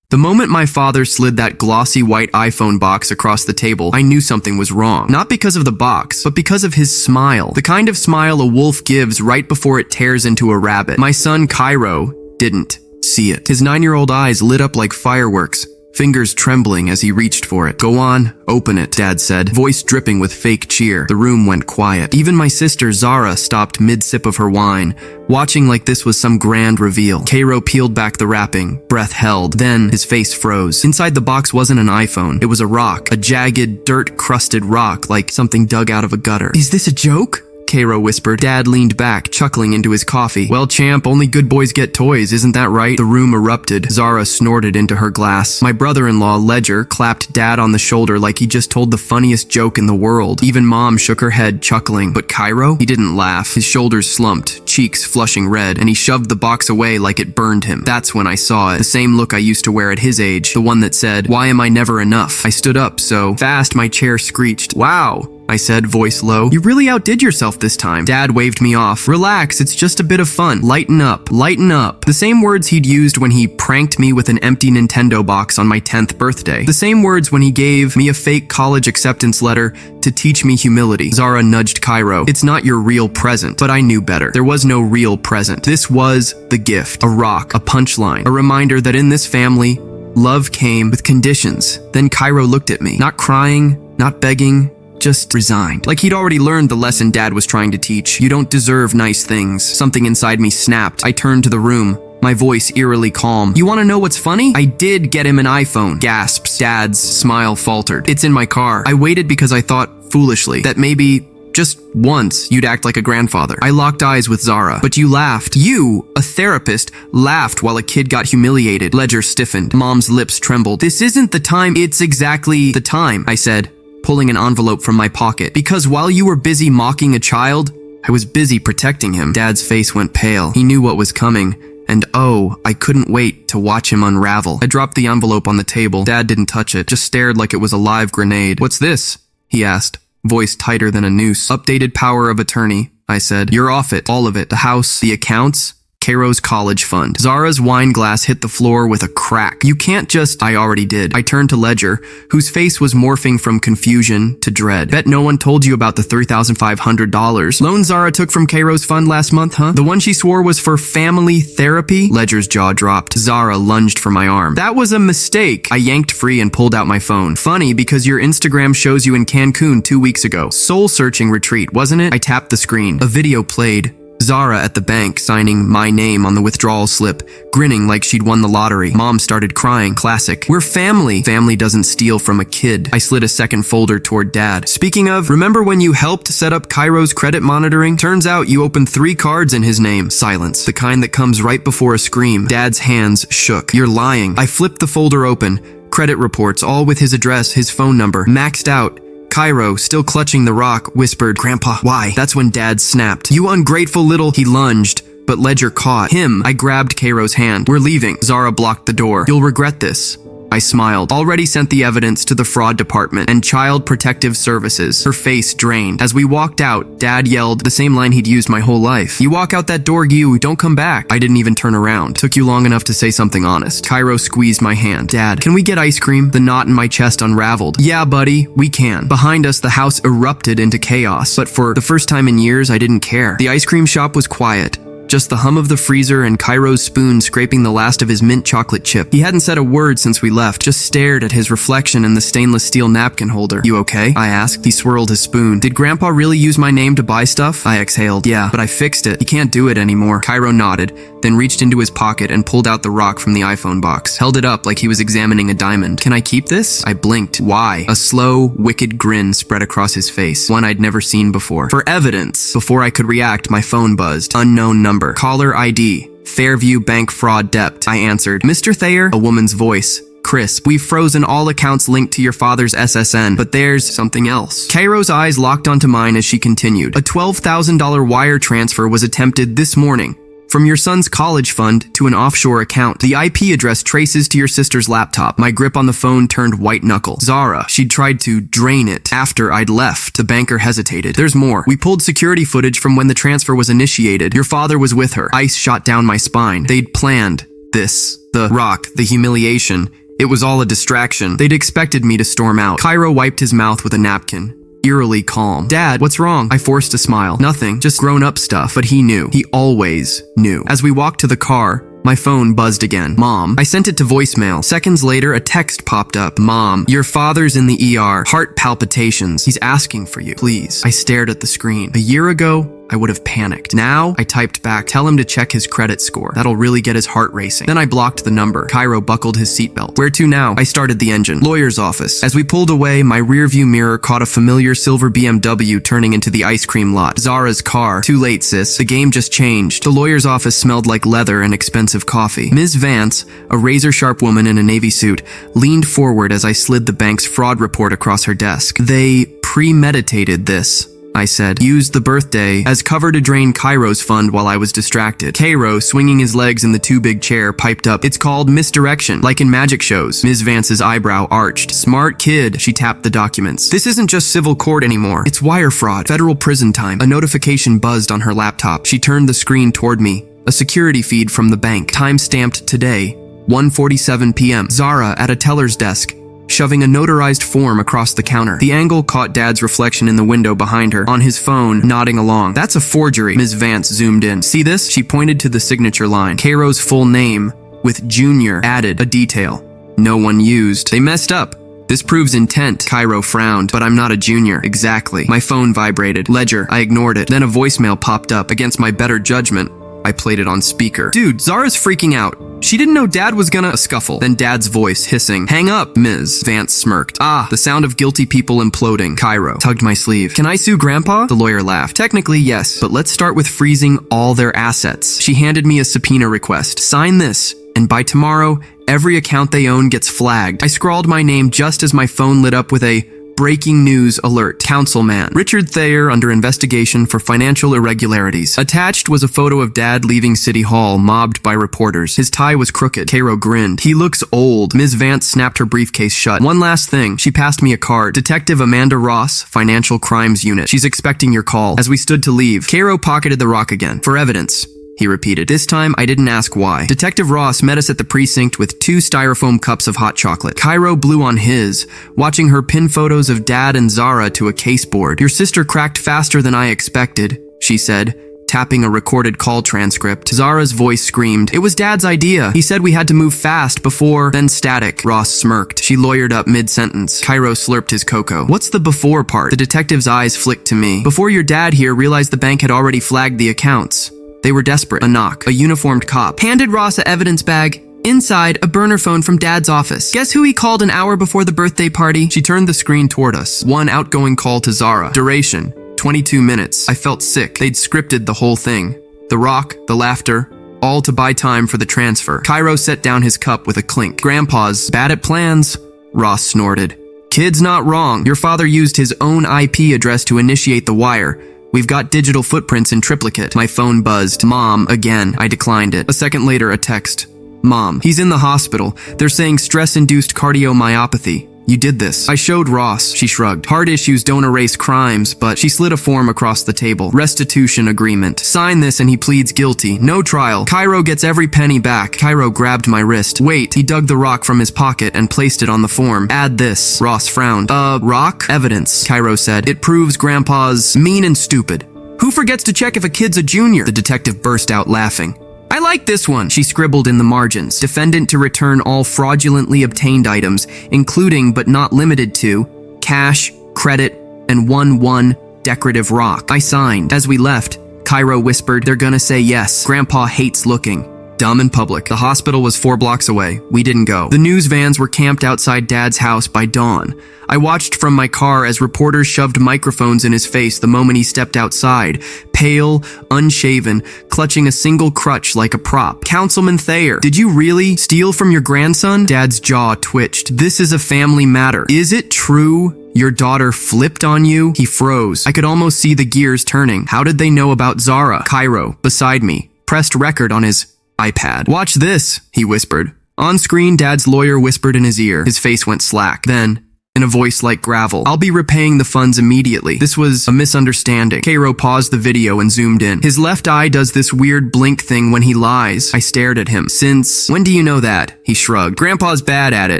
The moment my father slid that glossy white iPhone box across the table, I knew something was wrong. Not because of the box, but because of his smile. The kind of smile a wolf gives right before it tears into a rabbit. My son, Cairo, didn't see it. His 9-year-old eyes lit up like fireworks, fingers trembling as he reached for it. "Go on, open it," Dad said, voice dripping with fake cheer. The room went quiet. Even my sister, Zara, stopped mid-sip of her wine, watching like this was some grand reveal. Cairo peeled back the wrapping, breath held. Then his face froze. Inside the box wasn't an iPhone. It was a rock, a jagged, dirt-crusted rock like something dug out of a gutter. "Is this a joke?" Cairo whispered. Dad leaned back, chuckling into his coffee. "Well, champ, only good boys get toys, isn't that right?" The room erupted. Zara snorted into her glass. My brother-in-law, Ledger, clapped Dad on the shoulder like he just told the funniest joke in the world. Even Mom shook her head, chuckling. But Cairo? He didn't laugh. His shoulders slumped, cheeks flushing red, and he shoved the box away like it burned him. That's when I saw it. The same look I used to wear at his age. The one that said, "Why am I never enough?" I stood up so fast my chair screeched. "Wow," I said, voice low. "You really outdid yourself this time." Dad waved me off. "Relax, it's just a bit of fun. Lighten up, lighten up." The same words he'd used when he pranked me with an empty Nintendo box on my 10th birthday. The same words when he gave me a fake college acceptance letter to teach me humility. Zara nudged Cairo. "It's not your real present." But I knew better. There was no real present. This was the gift. A rock, a punchline, a reminder that in this family, love came with conditions. Then Cairo looked at me, not crying, not begging, just resigned. Like he'd already learned the lesson Dad was trying to teach. You don't deserve nice things. Something inside me snapped. I turned to the room, my voice eerily calm. "You want to know what's funny? I did get him an iPhone." Gasps. Dad's smile faltered. "It's in my car." I waited because I thought, foolishly, that maybe just once, you'd act like a grandfather. I locked eyes with Zara. "But you laughed. You, a therapist, laughed while a kid got humiliated." Ledger stiffened. Mom's lips trembled. "This isn't the time." "It's exactly the time," I said, pulling an envelope from my pocket. "Because while you were busy mocking a child, I was busy protecting him." Dad's face went pale. He knew what was coming. And oh, I couldn't wait to watch him unravel. I dropped the envelope on the table. Dad didn't touch it, just stared like it was a live grenade. "What's this?" he asked, voice tighter than a noose. "Updated power of attorney," I said. "You're off it. All of it. The house, the accounts, Cairo's college fund." Zara's wine glass hit the floor with a crack. "You can't just—" "I already did." I turned to Ledger, whose face was morphing from confusion to dread. "Bet no one told you about the $3,500 loan Zara took from Cairo's fund last month, huh? The one she swore was for family therapy?" Ledger's jaw dropped. Zara lunged for my arm. "That was a mistake." I yanked free and pulled out my phone. "Funny, because your Instagram shows you in Cancun 2 weeks ago. Soul-searching retreat, wasn't it?" I tapped the screen. A video played. Zara at the bank signing my name on the withdrawal slip, grinning like she'd won the lottery. Mom started crying. Classic. "We're family." "Family doesn't steal from a kid." I slid a second folder toward Dad. "Speaking of, remember when you helped set up Cairo's credit monitoring? Turns out you opened 3 cards in his name." Silence. The kind that comes right before a scream. Dad's hands shook. "You're lying." I flipped the folder open. Credit reports, all with his address, his phone number, maxed out. Cairo, still clutching the rock, whispered, "Grandpa, why?" That's when Dad snapped. "You ungrateful little—" He lunged, but Ledger caught him. I grabbed Cairo's hand. "We're leaving." Zara blocked the door. "You'll regret this." I smiled. "Already sent the evidence to the fraud department and Child Protective Services." Her face drained. As we walked out, Dad yelled the same line he'd used my whole life. "You walk out that door, you don't come back." I didn't even turn around. "Took you long enough to say something honest." Cairo squeezed my hand. "Dad, can we get ice cream?" The knot in my chest unraveled. "Yeah, buddy, we can." Behind us, the house erupted into chaos. But for the first time in years, I didn't care. The ice cream shop was quiet. Just the hum of the freezer and Cairo's spoon scraping the last of his mint chocolate chip. He hadn't said a word since we left, just stared at his reflection in the stainless steel napkin holder. "You okay?" I asked. He swirled his spoon. "Did Grandpa really use my name to buy stuff?" I exhaled. "Yeah, but I fixed it. He can't do it anymore." Cairo nodded, then reached into his pocket and pulled out the rock from the iPhone box. Held it up like he was examining a diamond. "Can I keep this?" I blinked. "Why?" A slow, wicked grin spread across his face, one I'd never seen before. "For evidence." Before I could react, my phone buzzed. Unknown number. "Caller ID. Fairview Bank Fraud Debt." I answered. "Mr. Thayer?" A woman's voice. "Crisp. We've frozen all accounts linked to your father's SSN, but there's something else." Cairo's eyes locked onto mine as she continued. "A $12,000 wire transfer was attempted this morning from your son's college fund to an offshore account. The IP address traces to your sister's laptop." My grip on the phone turned white knuckle. "Zara, she'd tried to drain it after I'd left." The banker hesitated. "There's more. We pulled security footage from when the transfer was initiated. Your father was with her." Ice shot down my spine. They'd planned The rock, the humiliation. It was all a distraction. They'd expected me to storm out. Cairo wiped his mouth with a napkin. Eerily calm. Dad, what's wrong? I forced a smile. Nothing, just grown-up stuff. But he knew. He always knew. As we walked to the car, my phone buzzed again. Mom. I sent it to voicemail. Seconds later, a text popped up. Mom, your father's in the ER. Heart palpitations. He's asking for you. Please. I stared at the screen. A year ago, I would have panicked. Now, I typed back, tell him to check his credit score. That'll really get his heart racing. Then I blocked the number. Cairo buckled his seatbelt. Where to now? I started the engine. Lawyer's office. As we pulled away, my rearview mirror caught a familiar silver BMW turning into the ice cream lot. Zara's car. Too late, sis. The game just changed. The lawyer's office smelled like leather and expensive coffee. Ms. Vance, a razor-sharp woman in a navy suit, leaned forward as I slid the bank's fraud report across her desk. They premeditated this, I said. Used the birthday as cover to drain Cairo's fund while I was distracted. Cairo, swinging his legs in the too-big chair, piped up, "It's called misdirection, like in magic shows." Ms. Vance's eyebrow arched. "Smart kid," she tapped the documents. "This isn't just civil court anymore. It's wire fraud. Federal prison time." A notification buzzed on her laptop. She turned the screen toward me. A security feed from the bank. Time-stamped today, 1:47 p.m. Zara at a teller's desk, shoving a notarized form across the counter. The angle caught Dad's reflection in the window behind her, on his phone, nodding along. "That's a forgery." Ms. Vance zoomed in. "See this?" She pointed to the signature line. Cairo's full name, with Junior added, a detail no one used. "They messed up. This proves intent." Cairo frowned. "But I'm not a junior." "Exactly." My phone vibrated. Ledger. I ignored it. Then a voicemail popped up. Against my better judgment, I played it on speaker. "Dude, Zara's freaking out. She didn't know Dad was gonna..." A scuffle. Then Dad's voice, hissing. "Hang up, Ms." Vance smirked. "Ah, the sound of guilty people imploding." Cairo tugged my sleeve. "Can I sue Grandpa?" The lawyer laughed. "Technically, yes, but let's start with freezing all their assets." She handed me a subpoena request. "Sign this, and by tomorrow, every account they own gets flagged." I scrawled my name just as my phone lit up with a breaking news alert. Councilman Richard Thayer under investigation for financial irregularities. Attached was a photo of Dad leaving City Hall, mobbed by reporters. His tie was crooked. Cairo grinned. "He looks old." Ms. Vance snapped her briefcase shut. "One last thing." She passed me a card. "Detective Amanda Ross, Financial Crimes Unit. She's expecting your call." As we stood to leave, Cairo pocketed the rock again. "For evidence," he repeated. This time, I didn't ask why. Detective Ross met us at the precinct with 2 styrofoam cups of hot chocolate. Cairo blew on his, watching her pin photos of Dad and Zara to a caseboard. "Your sister cracked faster than I expected," she said, tapping a recorded call transcript. Zara's voice screamed. "It was Dad's idea. He said we had to move fast before..." Then static. Ross smirked. She lawyered up mid-sentence. Cairo slurped his cocoa. "What's the before part?" The detective's eyes flicked to me. "Before your dad here realized the bank had already flagged the accounts. They were desperate." A knock. A uniformed cop handed Ross an evidence bag. Inside, a burner phone from Dad's office. "Guess who he called an hour before the birthday party?" She turned the screen toward us. One outgoing call to Zara. Duration, 22 minutes. I felt sick. They'd scripted the whole thing. The rock, the laughter, all to buy time for the transfer. Cairo set down his cup with a clink. "Grandpa's bad at plans," Ross snorted. "Kid's not wrong. Your father used his own IP address to initiate the wire. We've got digital footprints in triplicate." My phone buzzed. "Mom," again. I declined it. A second later, a text. "Mom, he's in the hospital. They're saying stress-induced cardiomyopathy. You did this." I showed Ross. She shrugged. "Heart issues don't erase crimes," but she slid a form across the table. "Restitution agreement. Sign this and he pleads guilty. No trial. Cairo gets every penny back." Cairo grabbed my wrist. "Wait." He dug the rock from his pocket and placed it on the form. "Add this." Ross frowned. Rock?" "Evidence," Cairo said. "It proves Grandpa's mean and stupid. Who forgets to check if a kid's a junior?" The detective burst out laughing. "I like this one," she scribbled in the margins. "Defendant to return all fraudulently obtained items, including but not limited to cash, credit, and 1 decorative rock." I signed. As we left, Cairo whispered, "They're gonna say yes. Grandpa hates looking dumb in public." The hospital was 4 blocks away. We didn't go. The news vans were camped outside Dad's house by dawn. I watched from my car as reporters shoved microphones in his face the moment he stepped outside, pale, unshaven, clutching a single crutch like a prop. "Councilman Thayer, did you really steal from your grandson?" Dad's jaw twitched. "This is a family matter. Is it true your daughter flipped on you?" He froze. I could almost see the gears turning. "How did they know about Zara?" Cairo, beside me, pressed record on his iPad. "Watch this," he whispered. On screen, Dad's lawyer whispered in his ear. His face went slack. Then, in a voice like gravel. I'll be repaying the funds immediately. This was a misunderstanding. Cairo paused the video and zoomed in. His left eye does this weird blink thing when he lies. I stared at him. Since when do you know that? He shrugged. Grandpa's bad at it.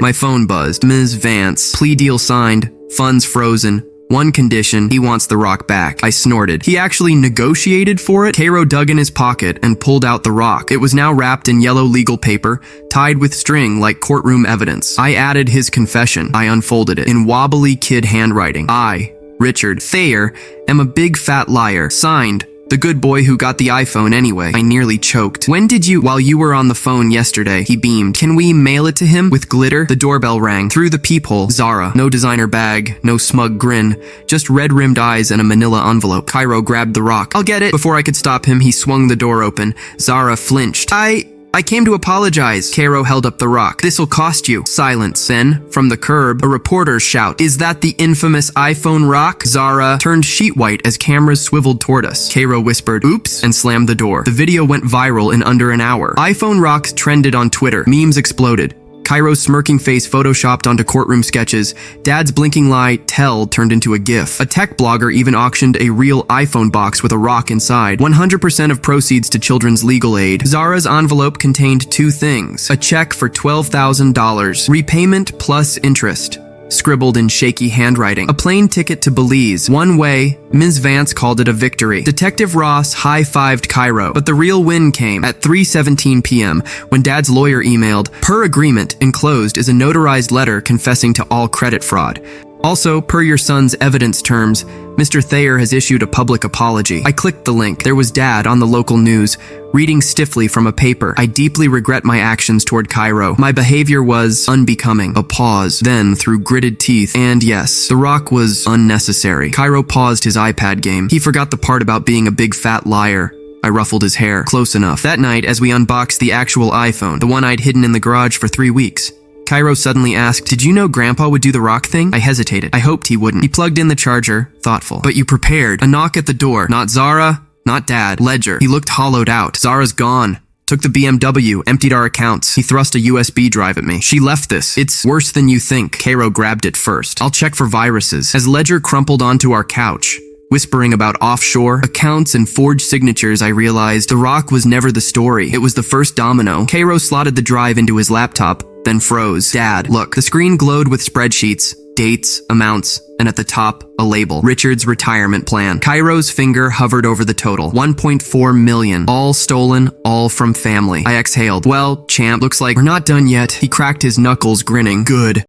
My phone buzzed. Ms. Vance. Plea deal signed. Funds frozen. One condition, he wants the rock back. I snorted. He actually negotiated for it? Cairo dug in his pocket and pulled out the rock. It was now wrapped in yellow legal paper, tied with string like courtroom evidence. I added his confession. I unfolded it in wobbly kid handwriting. I, Richard Thayer, am a big fat liar. Signed, the good boy who got the iPhone anyway. I nearly choked. When did you— While you were on the phone yesterday, he beamed. Can we mail it to him? With glitter? The doorbell rang. Through the peephole, Zara. No designer bag, no smug grin, just red-rimmed eyes and a manila envelope. Cairo grabbed the rock. I'll get it. Before I could stop him, he swung the door open. Zara flinched. I came to apologize. Cairo held up the rock. This'll cost you. Silence. Then, from the curb, a reporter's shout. Is that the infamous iPhone rock? Zara turned sheet white as cameras swiveled toward us. Cairo whispered, oops, and slammed the door. The video went viral in under an hour. iPhone rocks trended on Twitter. Memes exploded. Cairo's smirking face photoshopped onto courtroom sketches. Dad's blinking lie, tell, turned into a gif. A tech blogger even auctioned a real iPhone box with a rock inside. 100% of proceeds to children's legal aid. Zara's envelope contained two things. A check for $12,000. Repayment plus interest. Scribbled in shaky handwriting. A plane ticket to Belize. One way. Ms. Vance called it a victory. Detective Ross high-fived Cairo. But the real win came at 3:17 p.m. when Dad's lawyer emailed, per agreement, enclosed is a notarized letter confessing to all credit fraud. Also, per your son's evidence terms, Mr. Thayer has issued a public apology. I clicked the link. There was Dad on the local news, reading stiffly from a paper. I deeply regret my actions toward Cairo. My behavior was unbecoming. A pause. Then, through gritted teeth, and yes, the rock was unnecessary. Cairo paused his iPad game. He forgot the part about being a big fat liar. I ruffled his hair. Close enough. That night, as we unboxed the actual iPhone, the one I'd hidden in the garage for 3 weeks, Cairo suddenly asked, did you know Grandpa would do the rock thing? I hesitated. I hoped he wouldn't. He plugged in the charger, thoughtful. But you prepared. A knock at the door. Not Zara, not Dad. Ledger. He looked hollowed out. Zara's gone. Took the BMW, emptied our accounts. He thrust a USB drive at me. She left this. It's worse than you think. Cairo grabbed it first. I'll check for viruses. As Ledger crumpled onto our couch, whispering about offshore accounts and forged signatures, I realized the rock was never the story. It was the first domino. Cairo slotted the drive into his laptop, then froze. Dad, look. The screen glowed with spreadsheets, dates, amounts, and at the top, a label. Richard's retirement plan. Cairo's finger hovered over the total. 1.4 million. All stolen, all from family. I exhaled. Well, champ, looks like we're not done yet. He cracked his knuckles, grinning. Good.